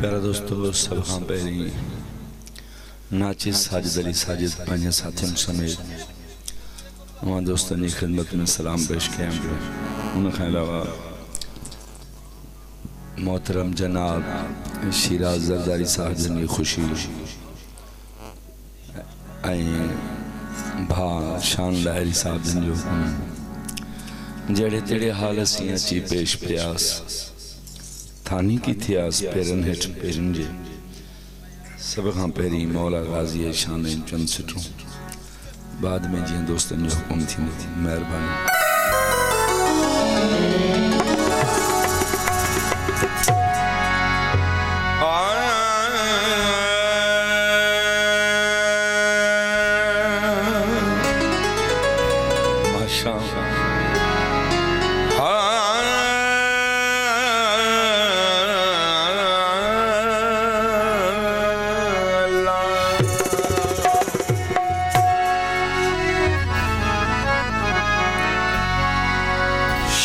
प्यारा दोस्तों सब खां पहिरीं नाचिस साजिद अली साजिद पंहिंजे साथियुनि समेत अवां दोस्तनि जी ख़िदमत में सलाम पेश कयां पियो। उन खां अलावा मोहतरम जनाब शिराज ज़रदारी साहब जन जी ख़ुशी भा शान लाहिरी साहब जन जो जड़े तेड़े हाल सी अची पेश पियास थानी की थियास पेरन हेठ पेरन जे सब खां पहिरीं मौला गाज़ी शान चंद सिटूं बाद में जी दोस्तन जो हुकुम थी मेहरबानी।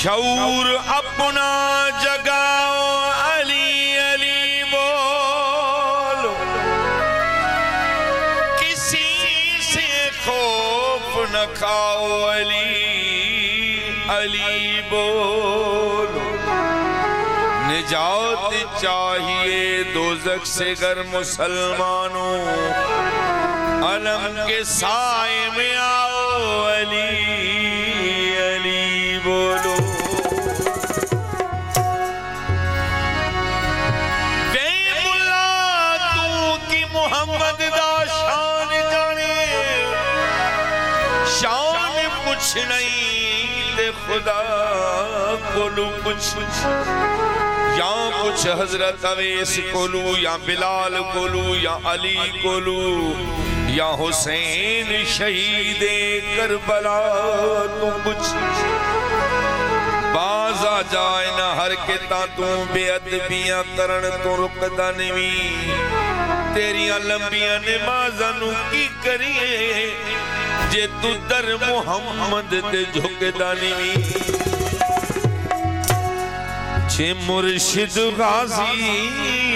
शऊर अपना जगाओ अली अली बोलो, किसी से खौफ न खाओ अली अली बोलो। निजात चाहिए दोज़ख से गर मुसलमानों, अलम के साए में आओ अली अली बोलो। मोहम्मद दा शान जाने, शान कुछ नहीं ते खुदा कोलू कुछ, या कुछ हजरत अवैस कोलू या बिलाल कोलू या अली कोलू या हुसैन शहीद करबला तू कुछ। बाज आ जाए ना हर किता तू बेअदबियां करन तो रुकदा नहीं, तेरिया लंबिया नमाज़ां नू की करिए जे तू दर मुहम्मद ते झुकदा नहीं। जे मुर्शिद गाज़ी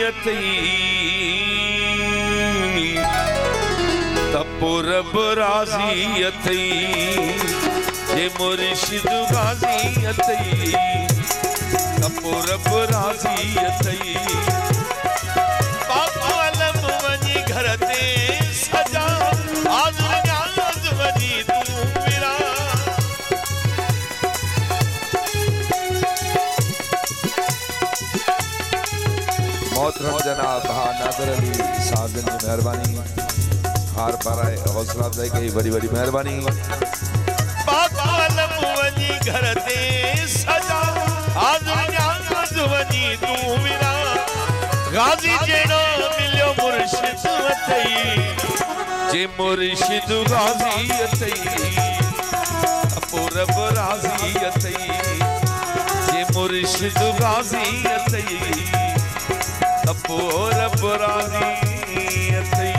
अथई तपो रब राज़ी अथई, जे मुर्शिद गाज़ी अथई तपो रब राज़ी अथई। घर ते सजा आज न्याज वजी तू मेरा। मोहतरम जनाब भा नादर अली साहब जन की मेहरबानी, हार पाराए हौसला अफजाई की बड़ी बड़ी मेहरबानी। पाकलम वजी घर ते सजा आज न्याज वजी तू मेरा। गाज़ी जेड़ो मिलियो मुर्शिद अथई, जे मुर्शिद गाज़ी अथई तपो रब राज़ी अथई, जे मुर्शिद गाज़ी अथई तपो रब राज़ी अथई।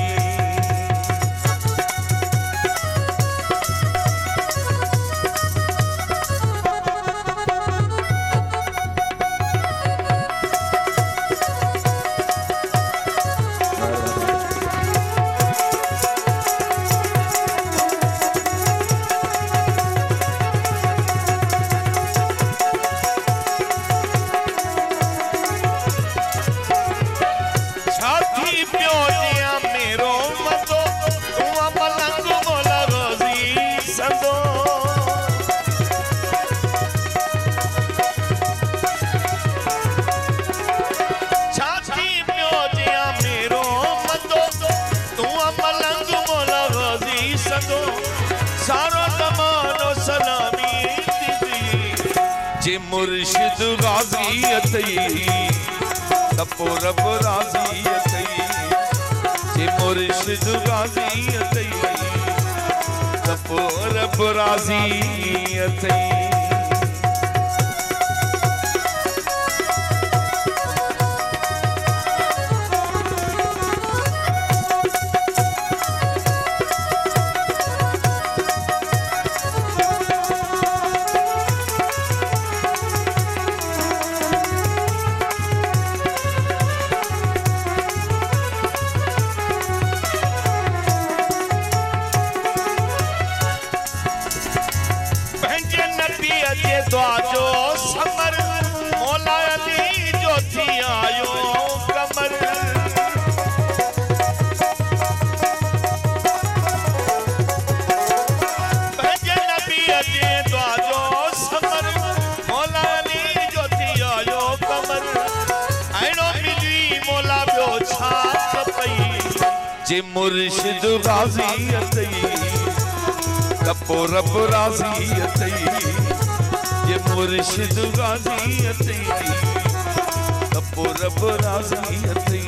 जे मुर्शिद गाज़ी अथई तपो रब राज़ी अथई, जे मुर्शिद गाज़ी अथई तपो रब राज़ी अथई। अजे तो आजो समर मौला अली जो थी आयो कमर भजे नबी अजे तो आजो समर मौला अली जो थी आयो कमर ऐनो मिली मौला बियो छात पई जे मुर्शिद गाजी अतई तपो रब राजी अतई जे मुर्शिद गाजी अतई तपो रब राजी अतई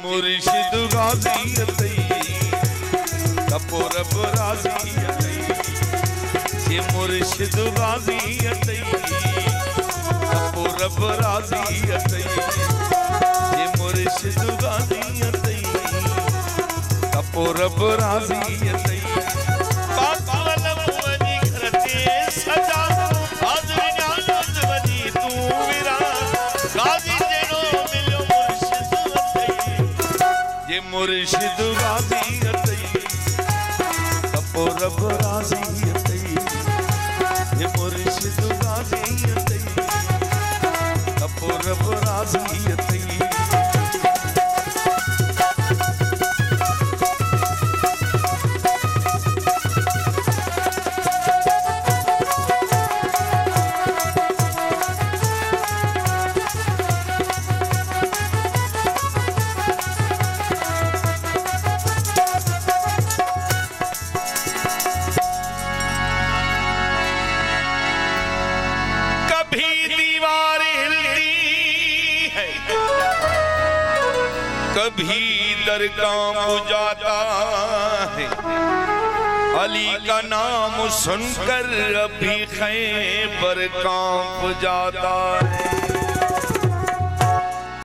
मुर्शिद गाजी अतई तपो रब राजी अतई जे मुर्शिद गाजी अतई तपो रब राजी अतई जे मुर्शिद गाजी अतई तपो रब राजी अतई पागल वनी करते सजा हाज़िर न्याज़ वनी तू विरा गाजी जेनो मिलो ये मुर्शिद गाजी अतई तपो रब राजी अतई ये मुर्शिद गाजी अतई तपो रब राजी अतई कभी दर कांप जाता है अली का नाम सुनकर अभी खैबर कांप जाता है